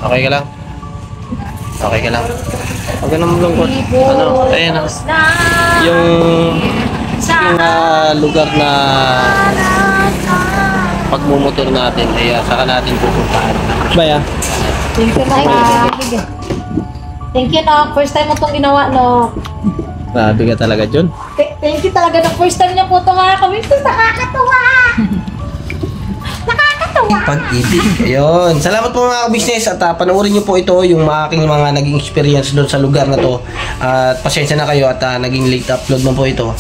Okay ka lang? Okay ka lang? Huwag ka naman lungkot. Ano? Ayan o. Yung lugar na pagmumotor natin, ay saka natin pupuntahan. Baya? Thank you, Nock. Thank you, Nock. First time mo itong ginawa, Nock. Grabe ka talaga, John. Thank you talaga ng first time niya po ito nga kami. Nakakatuwa! Nakakatuwa! Pag-ibig. Ayun. Salamat po mga business at panoorin niyo po ito yung aking mga naging experience doon sa lugar na to. At pasensya na kayo at naging late upload na po ito.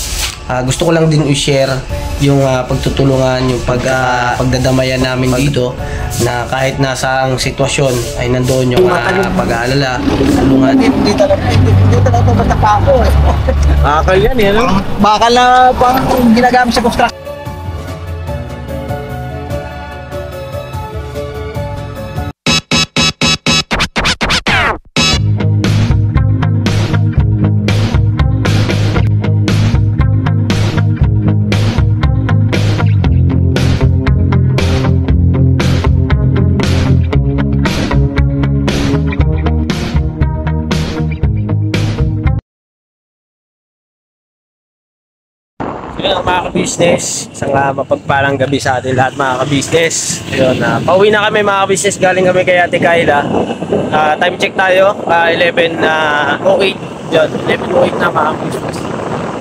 Gusto ko lang din i-share yung pagtutulungan, yung pagdadamayan namin dito na kahit nasa ang sitwasyon ay nandoon yung pag-aalala, tulungan. Hindi talaga basta pa ako. Bakal yan, yan. Bakal na pang ginagamit sa construction. Yun mga ka-business, isang mapagpalang gabi sa atin lahat mga ka-business. Yun, pauwi na kami mga ka-business, galing kami kay Ate Kayla. Time check tayo, 11:08. Yun, 11:08 na mga ka-business.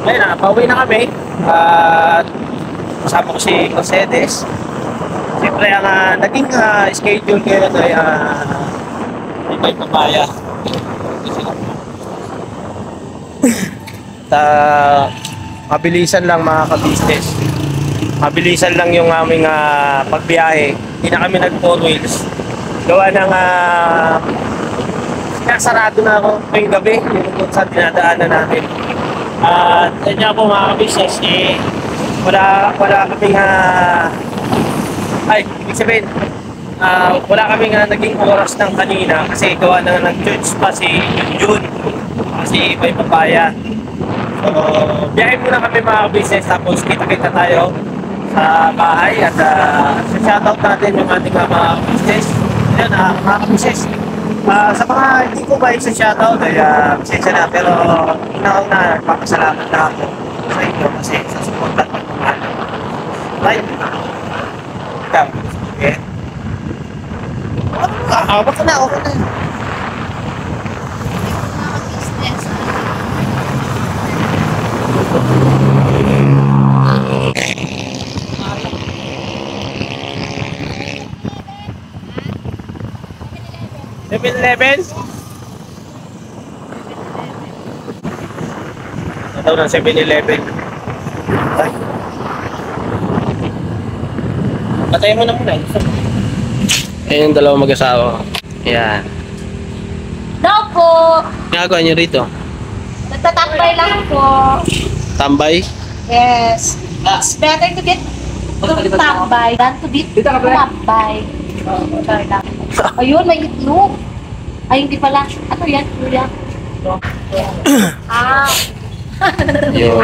Ayun pauwi na kami. Kasama ko si Mercedes. Siyempre ang naging schedule ngayon ay may papaya. Mabilisan lang mga ka-business. Mabilisan lang yung aming pagbiyahe. Hindi na kami nag 4 wheels. Gawa ng sarado na ako ngayong gabi. Yung kung saan dinadaanan namin. At kanya po mga ka-business, wala kaming ibig sabihin, wala kaming naging oras ng kanina kasi gawa na nag-church pa si Jun kasi may papaya. So, biyahe muna kami mga business tapos kita-kita tayo sa bahay at shoutout natin yung ating mga business. Ayan, mga business. Sa mga hindi ko ba sa shoutout ay pasensya na pero una-una nagpapasalamat na ako sa inyo kasi sa support at pagmamahal. Right? Ikaw. Okay? Okay na. Ito ng 7-Eleven. Patayin mo na muna. Ayan yung dalawang mag-asawa. Ayan. Daw po! Ginagawa niyo rito? Nagtatambay lang po. Tambay? Yes. It's better to get tambay than to get tumambay. Ayun, may itlog. Ay, hindi pala. Ano yan, kuya? Yun.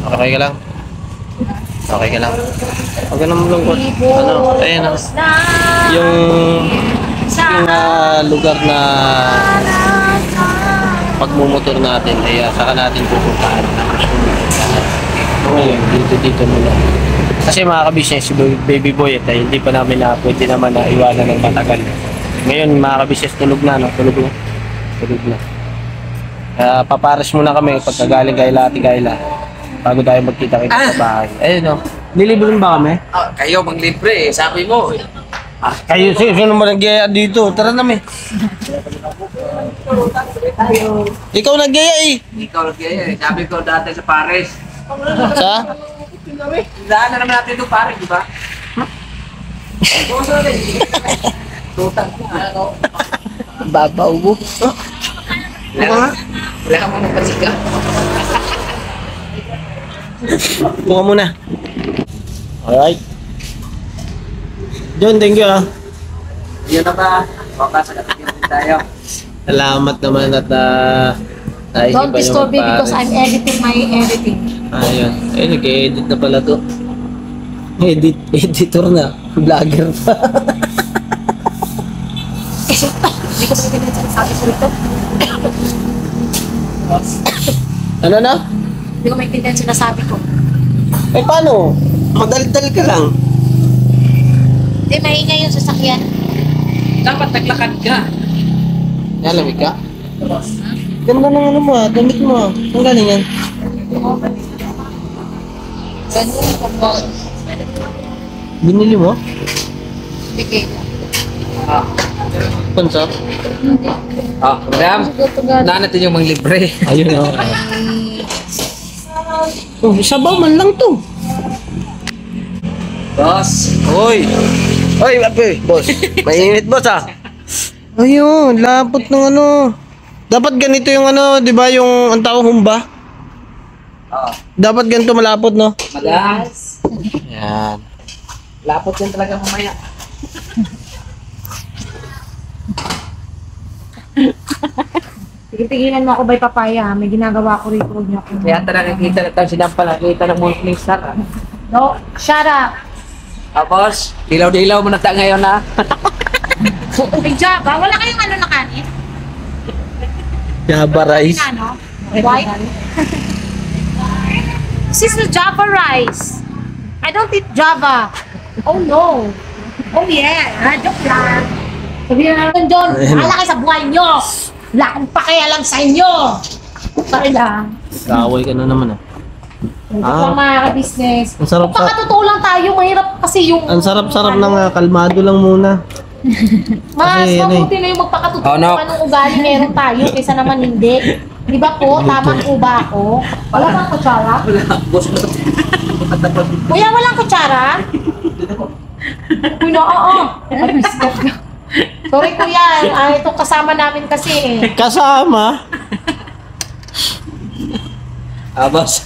Okay ka lang? Okay ka lang? Huwag ka naman lungkot. Ano? Ayan o. Yung lugar na pagmumotor natin, ay saka natin pupuntahan. Ngayon, dito muna. Kasi mga ka-business, si baby boy, hindi pa namin pwede naman na iwanan ng matagal. Ngayon, mga ka-business, tulog na. Tulog na. Papares muna kami pagkagaling kay Ate Kayla bago tayo magkita-kita sa bahay. Ayun o. Nilibre ba kami? Kayo maglibre sabi mo. Kayo, sino mo nag-gaya dito? Tara namin. Ikaw nag-gaya eh. Ikaw nag-gaya sabi ko dati sa Paris. Sa? Daan na naman natin ito Paris, di ba? Tutang ko. Babaw mo. Wala ka mong pasika. Buka muna. Alright. John, thank you Yun na ba? Baka sa katigil tayo. Salamat naman at Don't disturb me because I'm editing my editing. Ayun. Ay, nag-edit na pala to. Editor na. Vlogger pa. sabi ko ito. Ano na? Hindi ko maintindihan sinasabi ko. Eh paano? Madaldal ka lang. Hindi, maingay yung sasakyan. Dapat naglakad ka. Nalamig ka? Ganda ng ano mo ah, damit mo ah. Ang galing yan. Ganun, kapag. Binili mo? Bigay. Sponsor? Oh, madam. Naan natin yung mga libre. Ayun o. Oh, sabaw man lang to. Boss. Hoy! Hoy, ape, boss. Mainit boss ah. Ayun, lapot ng ano. Dapat ganito yung ano, di ba yung ang tawag humba? Oh, Dapat ganito malapot, no? madam. Yan. Lapot yan talaga mamaya. Tigilan mo ako by papaya. May ginagawa ko rito. Huwag niyo ako. Kaya talaga nakita na tayo sinampal. Nakita ng morning star. No, shut up. Boss, dilaw-dilaw mo na tayo ngayon na. May Java. Wala kayong ano na kanin? Java rice. Ano? White? This is the Java rice. I don't eat Java. Oh no. Oh yeah. Joke lang. Sabihin na natin, John. Ala kayo sa buhay nyo. Wala akong pakialam sa inyo. Sorry lang. Kaaway ka na naman ah. Joke lang mga ka-business. Ang sarap Kung pakatotoo lang tayo, mahirap kasi yung... Ang sarap-sarap lang ah, kalmado lang muna. Mas Kasi, ano mabuti na yung magpakatotoo Oh, no. anong ugali meron tayo kaysa naman hindi. Di ba po? Tama po ba ako? Wala bang kutsara? Wala, boss mo. Kuya, walang kutsara? Kuya, oo. Sorry kuya, itong kasama namin kasi eh. Kasama? Boss.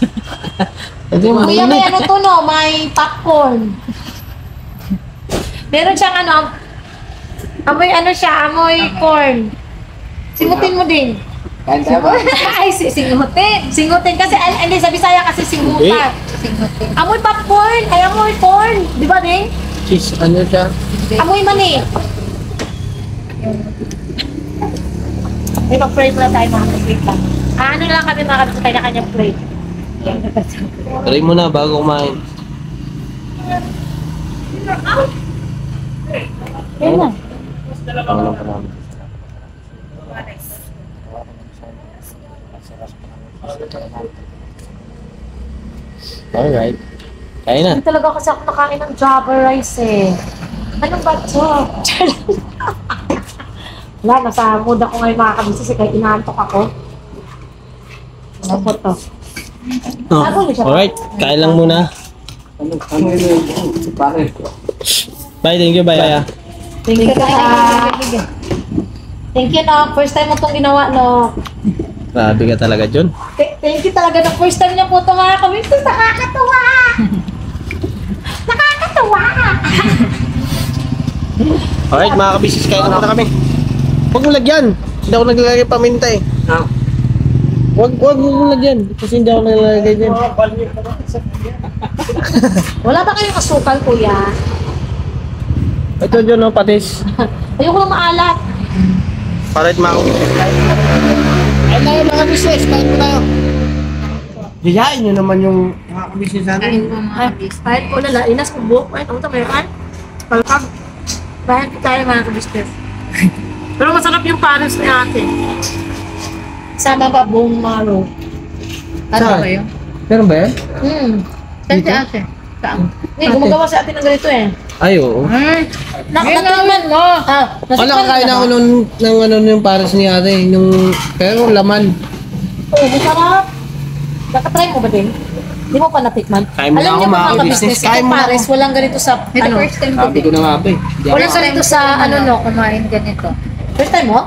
Ito yung Kuya, may mainit. ano to no, may popcorn. Meron siyang ano, amoy ano siya, amoy corn. Singutin mo din. Kain tayo ba? Ay, singutin. Singutin kasi, hindi sa Bisaya kasi singutan. Singutin. Amoy popcorn, ay amoy corn. Di ba din? Cheese, ano siya? Amoy mani. May mag-pray muna tayo mga kapatid lang. Ano lang kami mga kapatid tayo na kanyang pray. Try mo na bago kumain. Yan na. Ano lang pa namin. Alright. Kain na. Hindi talaga kasi ako nakain ng Java rice eh. Ano ba ito? Wala, nasa mood ako ngayon mga kabisnes kaya inaantok ako. Ano po to? Oh. Alright, kain lang muna. Ano yun? Bakit? Bye, thank you, bye. Bye. Thank you na. Thank you na. First time mo itong ginawa, no? Grabe ka talaga, John. Thank you talaga na first time niya po ito mga kabisnes. Nakakatuwa! Nakakatuwa! Alright, mga kabisnes, kain na muna kami. Huwag mo lagyan. Hindi ako naglalagay paminta eh. Huwag mo lagyan. Kasi hindi ako naglalagay dyan. Wala ba kayong asukal, kuya? Ito, John, no, patis. Ayoko lang maalat. Alright, mga kabisnes. Kain tayo, mga kabisnes. Kain po tayo. Diyain nyo naman yung mga kabisnes natin. Kahit ko na lainas kung buhok. Ay, ano ito mayroon? Palkag. Bayan ko tayo mga kabisnes. Pero masarap yung pares ni ate. Sama ba buong maro? Ano ba yun? Meron ba yan? Saan si ate? Saan? Hindi, gumagawa si ate ng ganito eh. Ay, oo. Natikman mo! Wala kakain ako ng ano yung pares ni ate. Yung, pero laman. Oo, masarap. Nakatry mo ba din? Hindi mo pa natikman? Kain mo na ako, Alam niyo mga mga business. business, Kain itong mo na pares, ako. walang ganito sa, ano? Sabi ko na nga ba eh. Hindi ako- Walang ganito sa, ano no, kumain ganito. First time mo?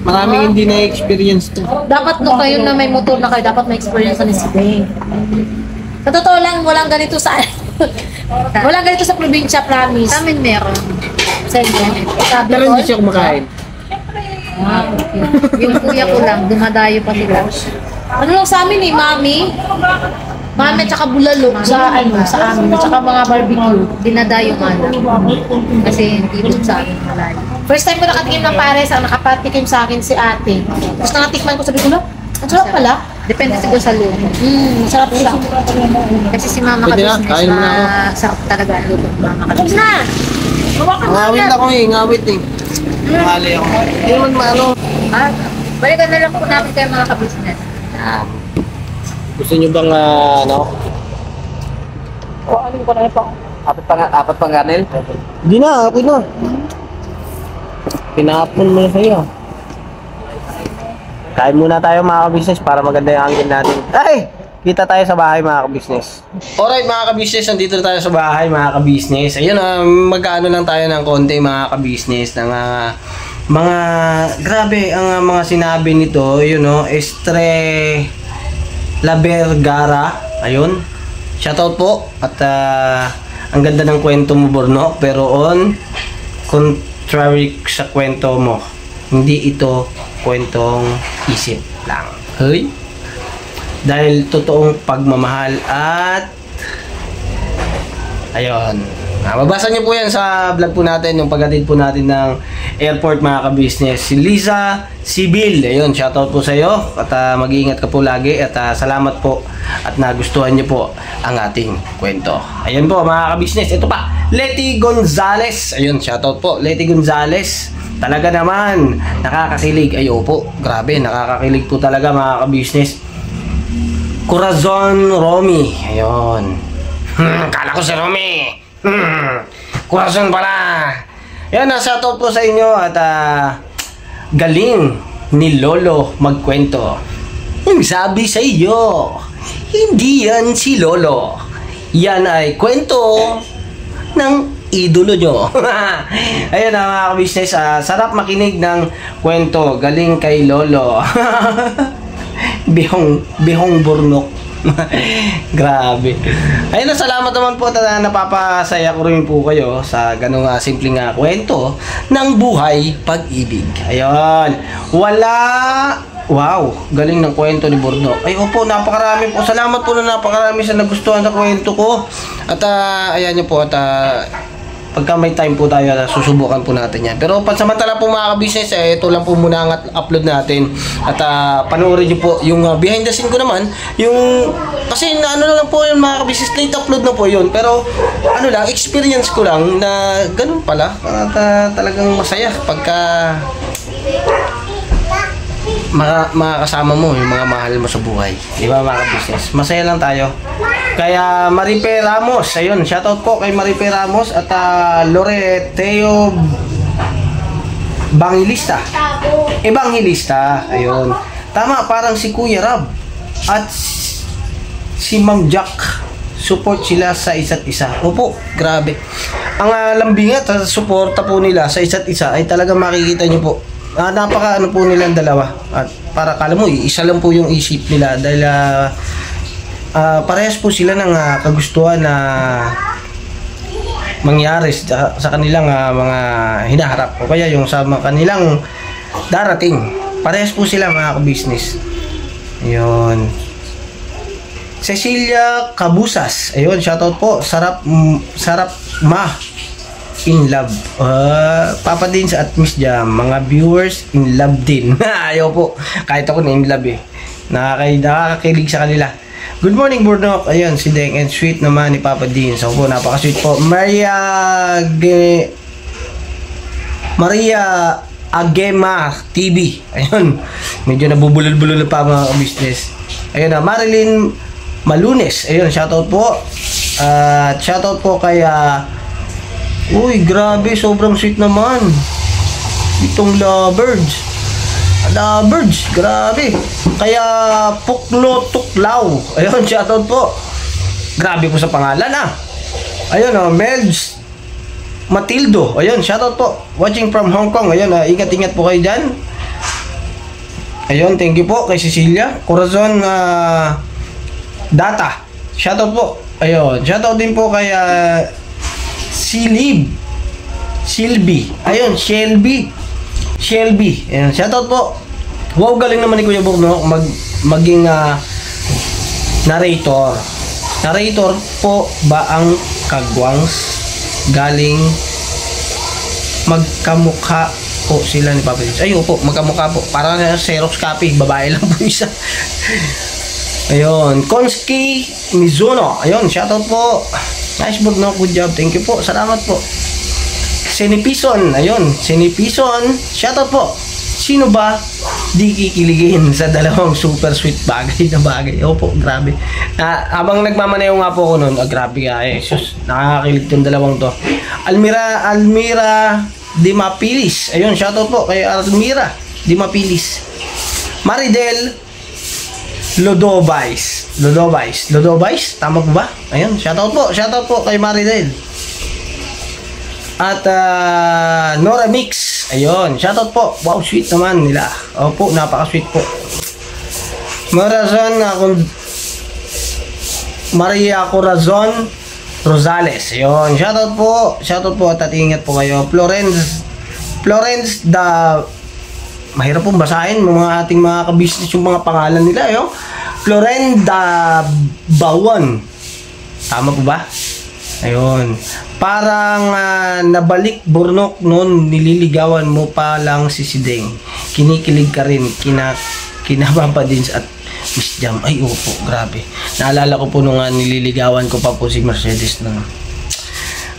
Maraming hindi na-experience to. Dapat no kayo na may motor na kayo, dapat may experience na ni si Beng. Sa totoo lang, walang ganito sa, walang ganito sa probinsya, promise. Sa amin meron. Sa inyo? Sa Pero hindi Bicol? siya kumakain. Yung kuya ko lang, dumadayo pa sila. Ano lang sa amin eh, mami? Mami at saka bulalo sa amin, at saka mga barbecue, dinadayo nga lang. Kasi hindi doon sa amin malayo. First time ko nakatikim ng pares, ang nakapatikim sa akin si ate. Tapos nakatikman ko, sabi ko, no, ang sarap pala. Depende siguro sa luto. Masarap siya. Kasi si mama Pwede na, ka-business kain mo na ako. sarap talaga ang luto ng mama ka-business. Na! Ngawit ako ngawit eh. Mali ako. Hindi naman maano. Balikan na lang po namin kayo mga ka-business. Gusto nyo bang ano? Apat pang ganil. Hindi na, ako na. Pinapon mo na sa'yo. Kain muna tayo mga ka-business para maganda yung angle natin. Ay! Kita tayo sa bahay mga ka-business. Alright mga ka-business, nandito tayo sa bahay mga ka-business. Ayun, magkaano lang tayo ng konti mga ka-business ng mga grabe ang mga sinabi nito, you know, Estre La Vergara. Ayun. Shoutout po at ang ganda ng kwento mo, Borno, pero on contrary sa kwento mo, hindi ito kwentong isip lang. Hey? Dahil totoong pagmamahal at ayun. Mabasa niyo po yan sa vlog po natin, yung paghatid po natin ng airport mga ka-business. Si Liza Sibil, ayun, shoutout po sa iyo at mag-iingat ka po lagi at salamat po at nagustuhan niyo po ang ating kwento. Ayun po mga ka-business, ito pa, Leti Gonzales, ayun, shoutout po, Leti Gonzales. Talaga naman, nakakakilig. Ay, opo, grabe, nakakakilig po talaga mga ka-business. Corazon Romy, ayun. Kala ko si Romy. Corazon pala. Yan, shoutout po sa inyo at galing ni Lolo magkwento. Ang sabi sa iyo, hindi yan si Lolo. Yan ay kwento ng idolo nyo. Ayun na mga ka-business, sarap makinig ng kwento galing kay Lolo. Bihong burnok. Grabe. Ayun na, salamat naman po at napapasaya ko rin po kayo sa ganung simpleng kwento ng buhay pag-ibig. Ayun. Wow, galing ng kwento ni Burnok. Ay, opo, napakarami po. Salamat po na napakarami sa nagustuhan sa kwento ko. At ayan nyo po at pagka may time po tayo, susubukan po natin yan. Pero pansamantala po mga ka-business, ito lang po muna ang upload natin. At panoorin nyo po yung behind the scene ko naman. Yung, kasi ano lang po yun mga ka-business, late upload na po yun. Pero ano lang, experience ko lang na ganun pala. At talagang masaya pagka makakasama mo yung mga mahal mo sa buhay. Di ba mga ka-business? Masaya lang tayo. Kaya Maripe Ramos, ayun, shoutout po kay Maripe Ramos at Loreteo Evangelista, ayun. Tama, parang si Kuya Rab at si Ma'am Jack, support sila sa isa't isa. Opo, grabe. Ang lambing at suporta po nila sa isa't isa ay talagang makikita nyo po. Napaka ano po nilang dalawa. At para kala mo, isa lang po yung isip nila dahil parehas po sila ng kagustuhan na mangyari sa kanilang mga hinaharap o kaya yung sa kanilang darating. Parehas po sila mga ka-business. Ayun. Cecilia Cabusas. Ayun, shoutout po. Sarap ma in love. Papa Dins at Miss Jam, mga viewers in love din. Ayaw po. Kahit ako na in love eh. Nakakakilig sa kanila. Good morning, Burnok. Ayun, si Deng and sweet naman ni Papa Dins. Ako po, napaka-sweet po. Maria Agema TV. Ayun. Medyo nabubulol-bulol pa mga business. Ayun na, Marilyn Malunes. Ayun, shoutout po. Shoutout po kay uy, grabe, sobrang sweet naman. Itong lovebirds. Lovebirds, grabe. Kaya Puklo Tuklaw. Ayun, shoutout po. Grabe po sa pangalan Ayun Melj Matildo. Ayun, shoutout po. Watching from Hong Kong. Ayun, ingat-ingat po kayo dyan. Ayun, thank you po kay Cecilia. Corazon Data. Shoutout po. Ayun, shoutout din po kay Shelby. Ayun, Shelby. Ayun, shoutout po. Wow, galing naman ni Kuya Burnok maging narrator. Narrator po ba ang kagwangs? Galing magkamukha po sila ni Papa Dins. Ay, opo, magkamukha po. Parang Xerox copy. Babae lang po isa. Ayun. Konski Mizuno. Ayun, shoutout po. Nice book, no? Good job. Thank you po. Salamat po. Senipison. Ayun. Senipison. Shoutout po. Sino ba di kikiligin sa dalawang super sweet bagay na bagay? Opo, grabe. Habang nagmamaneho nga po ako noon, grabe ka eh. Sus, nakakakilig yung dalawang to. Almira Dimapilis. Ayun, shoutout po kay Almira Dimapilis. Maridel Lodovais. Tama po ba? Ayun, shoutout po kay Maridel. At Nora Mix. Ayun, shoutout po. Wow, sweet naman nila. Opo, napaka-sweet po. Maria Corazon Rosales. Ayun, shoutout po at ingat po kayo. Florence mahirap pong basahin mga ating mga ka-business yung mga pangalan nila. Ayun. Florenda Bawon. Tama po ba? Ayun. Parang nabalik burnok noon, nililigawan mo pa lang si Sideng. Kinikilig ka rin, kinababa din at Miss Jam. Ay, opo, grabe. Naalala ko po nung nililigawan ko pa po si Mercedes noon.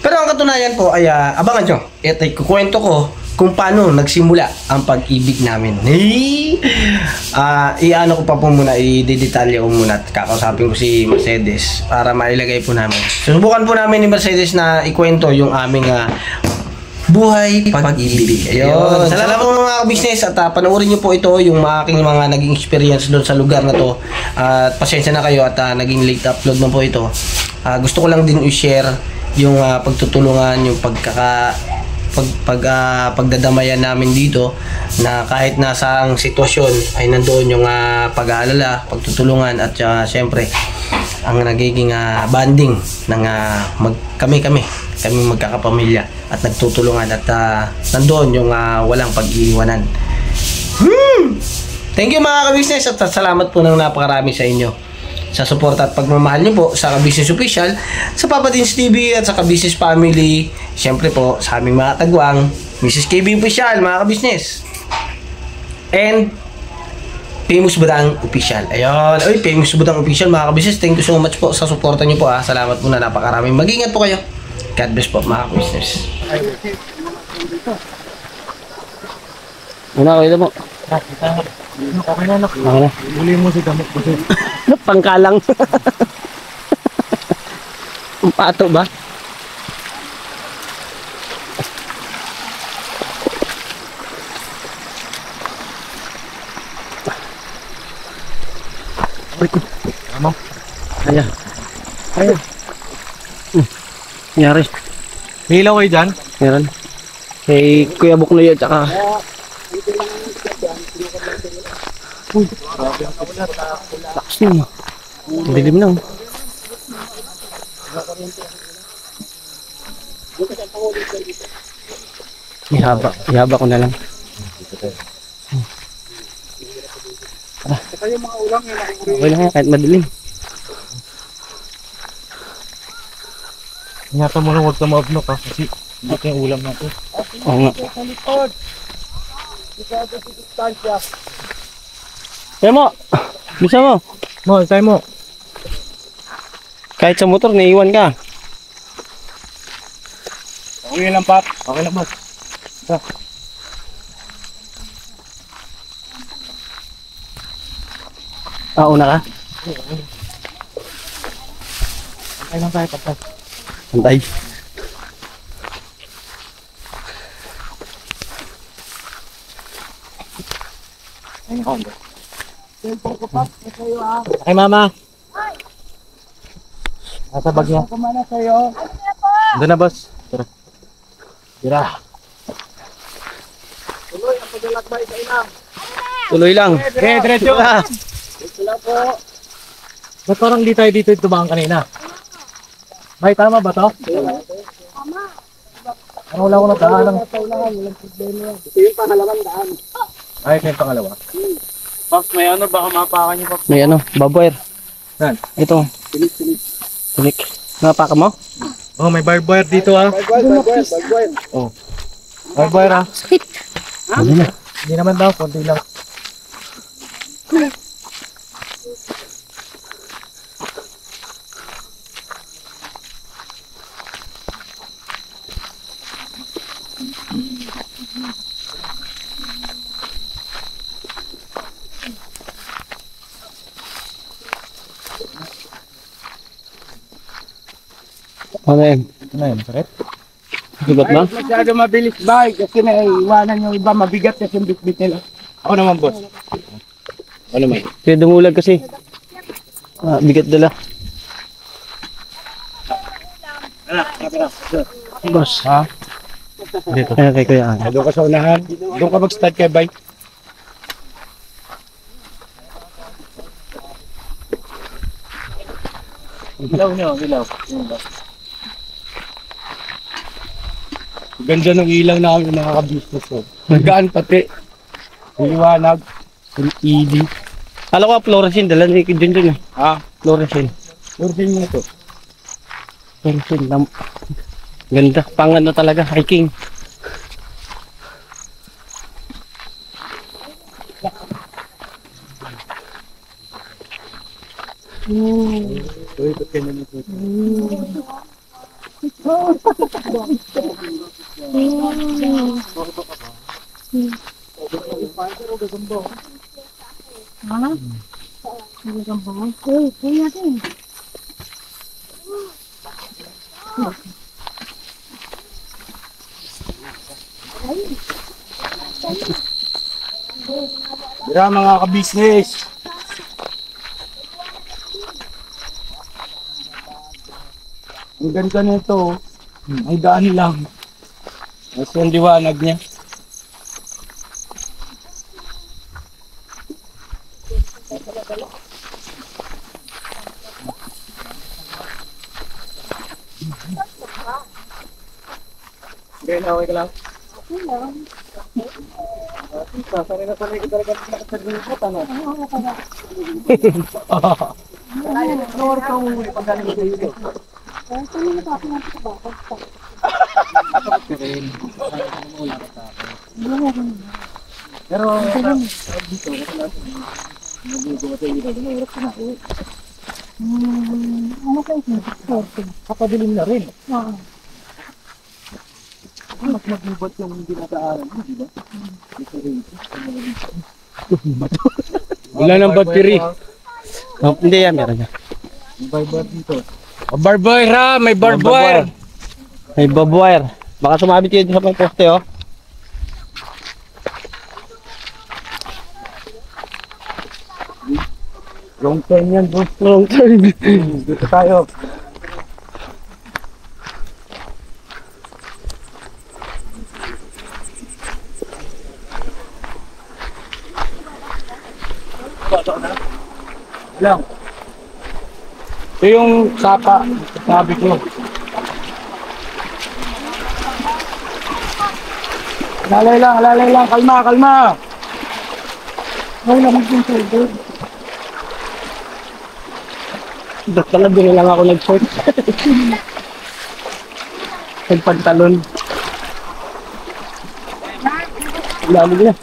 Pero ang katunayan po ay, abangan nyo. Ito, kukwento ko kung paano nagsimula ang pag-ibig namin. Iano ko pa po muna, i-detalye ko muna at kakausapin ko si Mercedes para mailagay po namin. Susubukan po namin ni Mercedes na ikwento yung aming buhay pag-ibig. Ayun. Salamat po mga business at panoorin niyo po ito yung aking mga naging experience doon sa lugar na to. At pasensya na kayo at naging late upload na po ito. Gusto ko lang din i-share yung pagtutulungan, yung pagdadamayan namin dito na kahit nasa ang sitwasyon ay nandoon yung pag-aalala, pagtutulungan at syempre ang nagiging bonding ng kami magkakapamilya at nagtutulungan at nandoon yung walang pag-iiwanan. Thank you mga ka-business at salamat po ng napakarami sa inyo sa suporta at pagmamahal niyo po sa Ka-Business Official, sa Papa Dins TV at sa Ka-Business Family. Siyempre po sa aming mga tagwang, Mrs. KB Official, mga ka-business. And Famous Budang Official. Ayun. Oy, Famous Budang Official, mga ka-business. Thank you so much po sa suporta niyo po. Salamat po na napakaraming. Mag-ingat po kayo. God bless po, mga ka-business. Una, mo. Okay na, nak. Okay na. Huli mo si Damok kasi. Pangkalang. Ang pato ba? Ano? Ayan. Nangyari. May ilaw kayo dyan? Meron. Kay Kuya Buknoy at saka lakas na. Dilim na. Ihaba ko na lang. Okay lang yan, kahit madilim. Ingatan mo lang huwag ka ma-upload kasi hindi ko yung ulam natin. Oo nga. Kaya mo, bisa mo. Mo, tayo mo. Kahit sa motor, naiwan ka. Okay lang, Pap. Okay lang, boss. Una ka? Okay lang tayo, Pap. Antay. Ay, mama. Nasa bag niya. Kumana sa'yo. Doon na, boss. Tara. Tira. Tuloy lang. Okay, diretso. Ba't parang di tayo dito tumahan kanina? May tama ba to? Tama. Ano wala ko na daan? Ito yung pangalawang daan. Ay, ito yung pangalawa. Pops, may ano, baka mapakan niyo, Pops. May ano, barbwire. Saan? Ito. Tulik. Napaka mo? Oh, may barbed wire dito ah. Oh. Barbed wire ah. Sakit. Hindi naman daw, konti lang. Ano yan? Ano yun, sakit? Bigat ba? Masyado mabilis ba? Kasi naiiwanan yung iba mabigat kasi yung bitbit nila. Ako naman, boss. Ano naman? Kaya dumulag kasi. Bigat dala. Boss. Ha? Dito. Ayan kay Kuya Ana. Doon ka sa unahan. Doon ka mag-start kay bike. Ilaw nyo, ilaw. Ganda ng ilaw namin mga ka-business ko. Nagaan pati. Liwanag. LED. Alam ko fluorescent dala ni Junjun eh. Ah, Fluorescent. order mo to. Fluorescent. Ganda. Pang ano talaga. Hiking. Mira mga ka-business. Ang ganda nito. Ang daan lang. Mas yung liwanag niya. Okay na, okay ka lang. Sanay na sanay ko talaga nakasagulipot, ano? Floor ka umuwi pag galing sa iyo. Pero Ano kayo? kapadilim na rin. Oo. Mas magubat yung dinadaanan mo, di ba? Wala nang battery. Oh, hindi yan. Meron yan. Barbar dito. Barbed wire ha! May barbed wire! May bob wire. Baka sumabit yun sa poste oh. Long term yan, bro. Long term. Dito tayo. Lang. Ito yung sapa, sabi ko. Alalay lang, kalma, kalma. Wala naman yung tubig. Dok lang doon lang ako nag-short. Nagpantalon. Lalo na.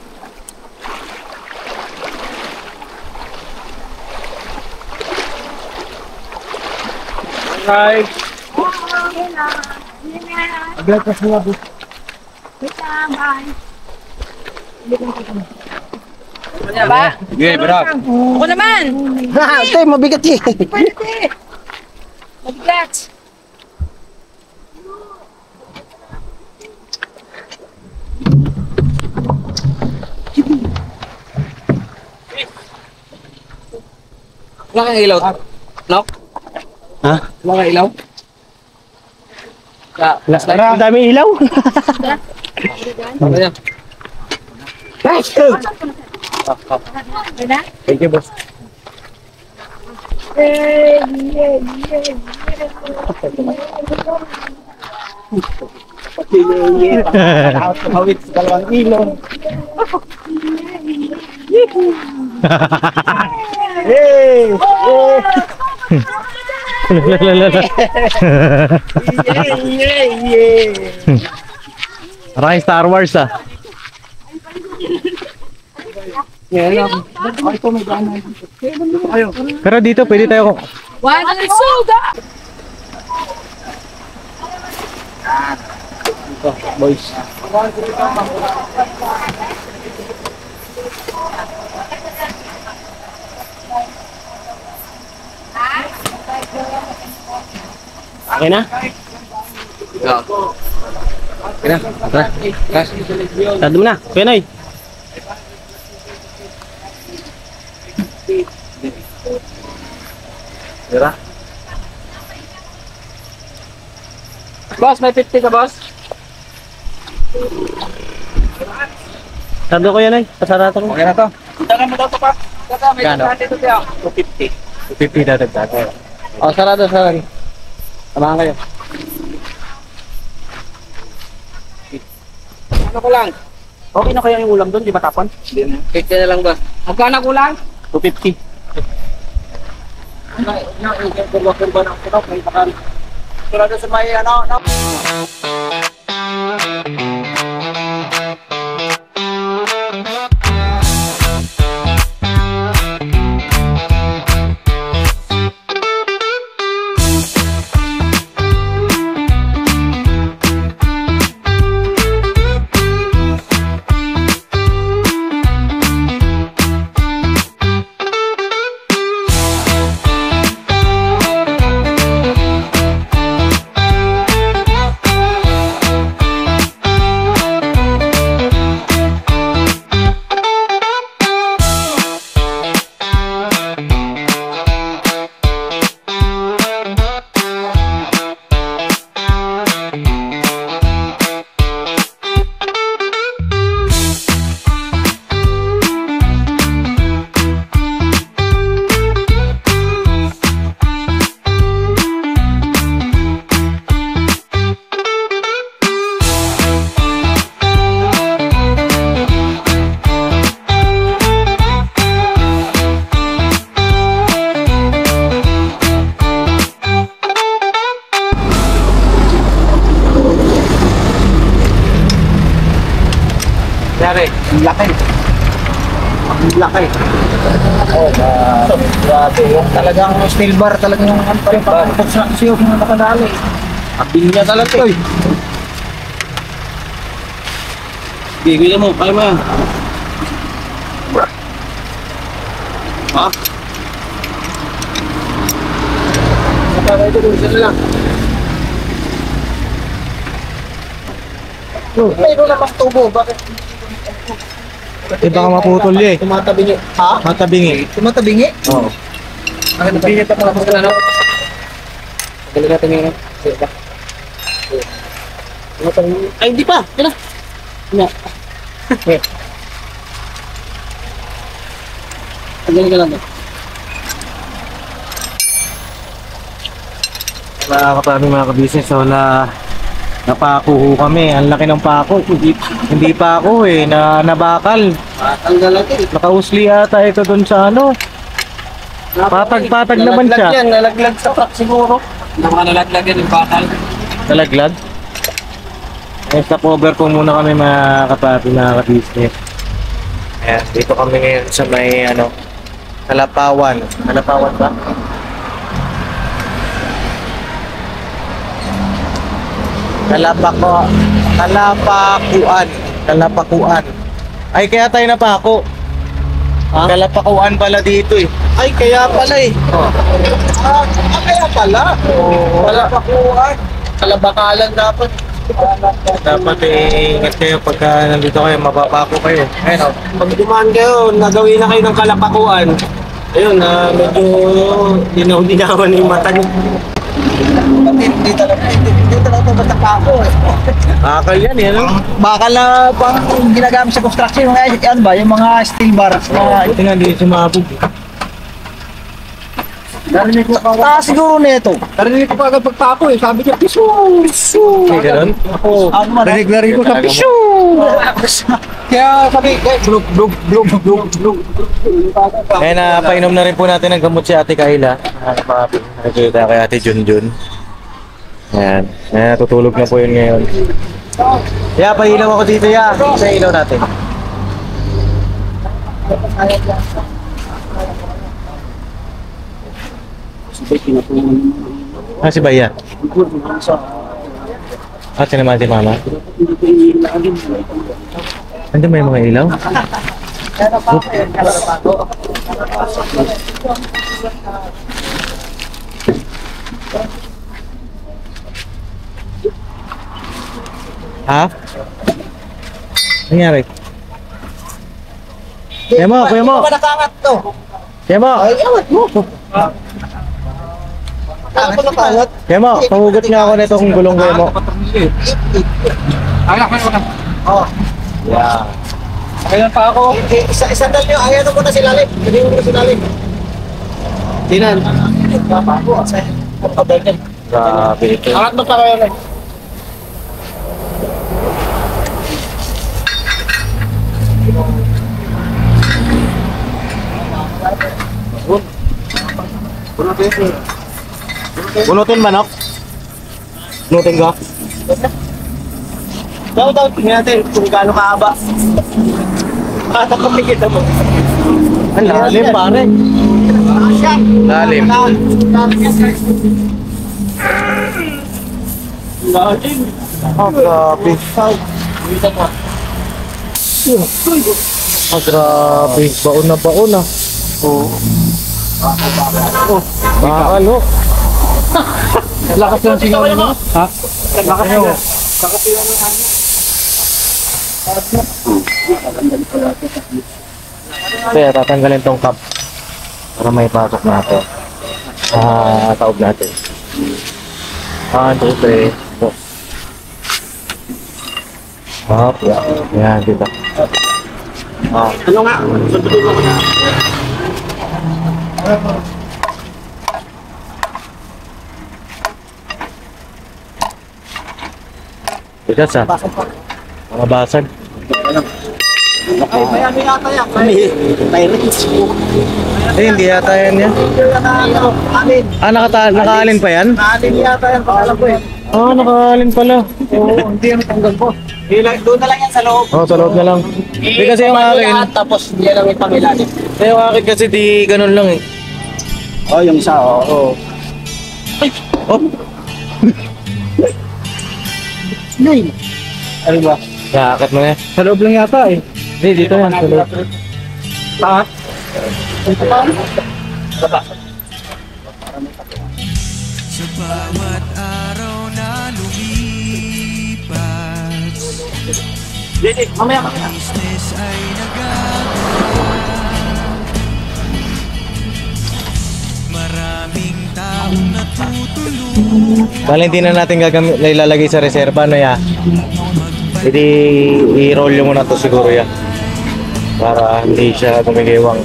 Right. Agad pa sila bus. Sige, berak. Ako naman! Ate, mabigat eh. Pwede! Mabigat! Wala kang ilaw. No? Ha? Wala kang ilaw. Ang dami ilaw. Ano yan? Wala? Thank you, boss. Hawit sa dalawang ilong. Hey! Parang Star Wars ah. Pero dito pwede tayo. Boys. Okay na? Okay na. Tara. Kas. Tado mo na. Kuya Noy. Tara. Boss, may 50 ka, boss? Tado ko yan, pasarado ko. Okay na to. Dagan mo daw to pa. Gano? 250. 250 dadagdag. O, sarado. Samahan kayo. Ano ko lang? Okay na kaya yung ulam doon, di ba tapon? 50 na lang ba? Magkano kulang? 250. Sarado sa may ano? Yari, laki. Ang laki. Oh, grabe. Yung talagang steel bar, talagang yung construction yung nakadali. Abing niya talaga eh. Bigyan mo, kaya mo yan. Ha? Kapag ito, isa na lang. Mayroon namang tubo, bakit? Baka maputol eh. Tumatabingi. Ha? Matabingi. Tumatabingi? Oo. Ang nabingi pa pala sa ano? Magaling natin yun. Ay, hindi pa. Yan na. Yan. Magaling ka lang ba? Mga ka-business, wala napako kami. Ang laki ng pako. Hindi pa ako eh, nabakal. Ang lalaki. Nakausli ata ito doon sa ano. Patag-patag naman siya. Yan, nalaglag sa truck siguro. Nalaglag yan yung bakal. Nalaglag? Stop over po muna kami mga kapati, mga ka-business. Ayan, dito kami ngayon sa may ano, Kalapawan. Kalapawan ba? Kalapakuan. Ay, kaya tayo napako. Ha? Kalapakuan pala dito eh. Ay, kaya pala eh. Kaya pala. Kalapakuan. Kalabakalan dapat. Dapat eh, ingat kayo pagka nandito kayo, mapapako kayo. Ayun, Pag dumaan kayo, nagawin na kayo ng kalapakuan. Ayun, medyo dinaw-dinawan yung mata niyo. Hindi talaga matapako eh. akal yan eh, ano? Bakal na pang ginagamit sa construction, mga ano ba, yung mga steel bars. Ito nga, hindi sumabog. Narinig ko pa siguro nito. Narinig ko pa agad pagpako eh. Sabi niya, piso. Hindi ganun? Ako. Narinig ko sa piso. Kaya sabi, blub. Kaya napainom na rin po natin ng gamot si Ate Kayla. Nagkita kay Ate Junjun. Ayan. Ayan, natutulog na po yun ngayon. Ya, pailaw ako dito, ya. Sa ilaw natin. Ah, si Bayan. Ah, sinamahan si Mama. Andiyan may mga ilaw? Ha? Nangyari? Kuya mo, kuya mo! Ano ba nakangat to? Kuya mo! Ay, awat mo. Ano ba nakangat? Kuya mo, pahugot nga ako nito kung gulong kuya mo. Oh. Yeah. Kailan pa ako? Isang dal nyo, ayaw mo na silalim. Hindi mo na silalim. Tinan. Pabalik. Grabe ito. Angat mo pa kayo. Bunutin manok? Bunutin ka? Daw, tingnan natin kung gaano kahaba. Baka kapikita mo. Ang lalim pare. Lalim. Lalim. Oh, grabe. Oh, grabe. Baon na baon na. Oo. Ano? Lakas ng singaw mo. Ha? Lakas nyo. Kaya tatanggalin tong cup para may pasok natin. Taob natin. 1, 2, 3, 4. Hop, yan, dito. Ano nga? Sundutin mo ko na. Dito sa mga basag. Ay, mayami yata yan. Pirates. Hindi yata yan yan. Alin. Nakaalin pa yan? Alin yata yan. Pangalan ko eh. Nakaalin pala. Oo, hindi yan tanggal ko. Doon na lang yan sa loob. Sa loob na lang. Hindi kasi yung akin. Tapos hindi lang yung pangilalim. Yung akin kasi di ganun lang eh. Oh, yung isa, oo. Oh, Nine. Ano ba? nakakit mo na yan. Sa loob lang yata eh. Hindi, dito yan. Sa loob. Taas? Sa bawat araw na lumipas, Mamaya ka na. business ay nagagawa. Maraming taong natutulungan. Bale, hindi na natin ilalagay sa reserva, no ya? Hindi, i-roll nyo muna to siguro ya. Para hindi siya gumigiwang.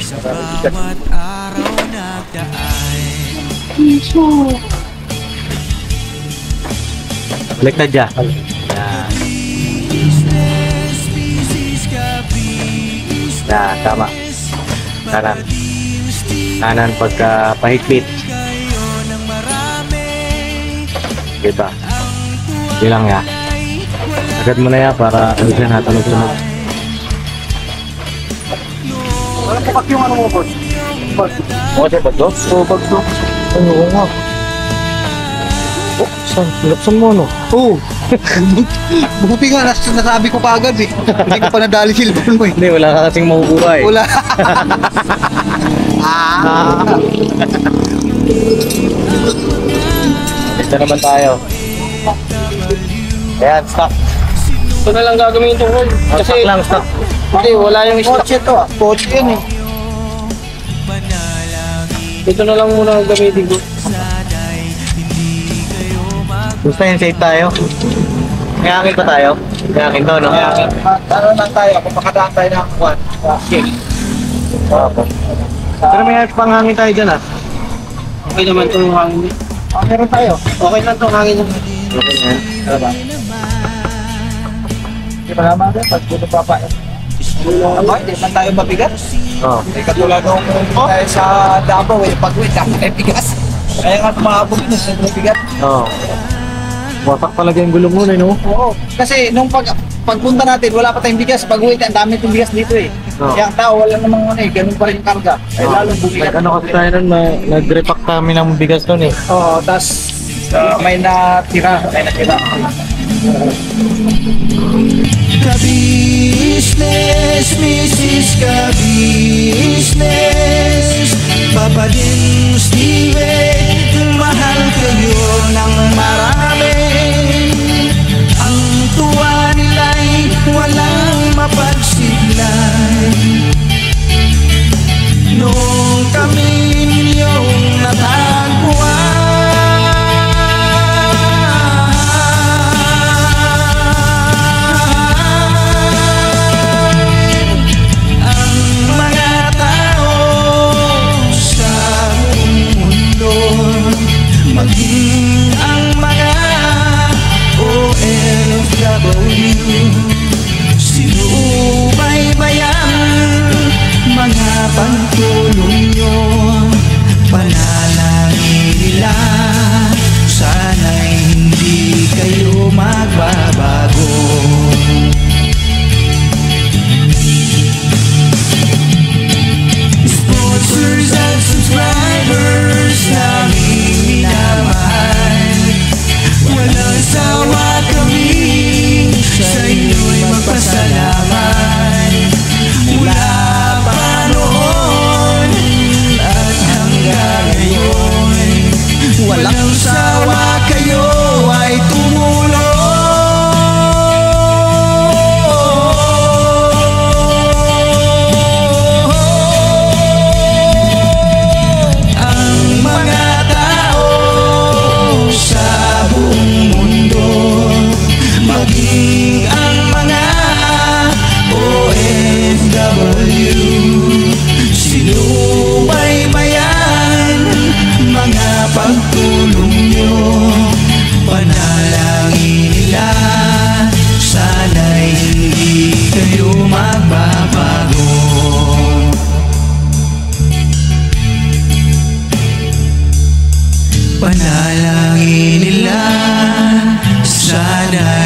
Sa bawat araw na daan, Baliktad dyan. business, business ka, business. Yan, tama. Kanan. Kanan pagka pahigpit. Kayo ng marami, Diba? Bilang ya. Agad mo na ya para hindi siya natunog-tunog. Wala po yung ano mo, boss. Boss. Oo, siya ba to? Oo, bag to. Ay, oo nga. Oh, saan mo no? Oo. Buti nga, nasabi ko pa agad eh. Hindi ko pa nadali silbon mo eh. Hindi, wala ka kasing makukuha eh. Wala. Dito naman tayo. Ayan, stop. Ito na lang gagamitin ko. Stop lang, stop. Hindi, wala yung kotse to ah. Kotse yan eh. panalangin. Ito na lang muna ang gamitin ko. Sana'y hindi kayo Gusto yung safe tayo? May hangin pa tayo? May hangin to, no? Ano lang tayo, kung makadaan tayo ng kwan. Okay. Opo. Pero may panghangin tayo dyan ah. Okay naman ito yung hangin. Ah, meron tayo. Okay lang itong hangin. Okay yan. Ano ba? Hindi pa naman din, pag puto pa pa. Aba, hindi man tayo mabigat. Oo. Hindi katulad nung tayo sa Davao eh, pag-uwi, dapat ay bigas. Kaya nga tumabog yun, sobrang bigat. Oo. Wasak talaga yung gulong mo, no? Oo. Kasi nung pagpunta natin, wala pa tayong bigas. Pag-uwi tayo, ang dami itong bigas dito eh. Oo. Kaya ang tao, wala namang ano eh, ganun pa rin yung karga. Ay lalong bumigat. Ano kasi tayo nun, nag-repack kami ng bigas nun eh. Oo, tas may natira. Ka-business, Mrs. Ka-business, Papa din Steven, mahal kayo ng marami. Ang tuwa nila'y walang mapagsiglay. Nung kami ninyong natagpuan, ang mga tao sa buong mundo, maging ang mga OFW, sinubaybayan mga pagtulong nyo, panalangin nila, sana'y hindi kayo magbabago. Sponsors at subscribers namin minamahal, walang sawa kami sa inyo'y magpasalamat. Mula pa noon at hanggang ngayon, walang sawa kayo ay tumulong. Ang mga tao sa buong mundo, maging ang mga OFW, sinubaybayan mga pagtulong nyo, panalangin nila, sana'y hindi kayo magbabago. Panalangin nila, sana'y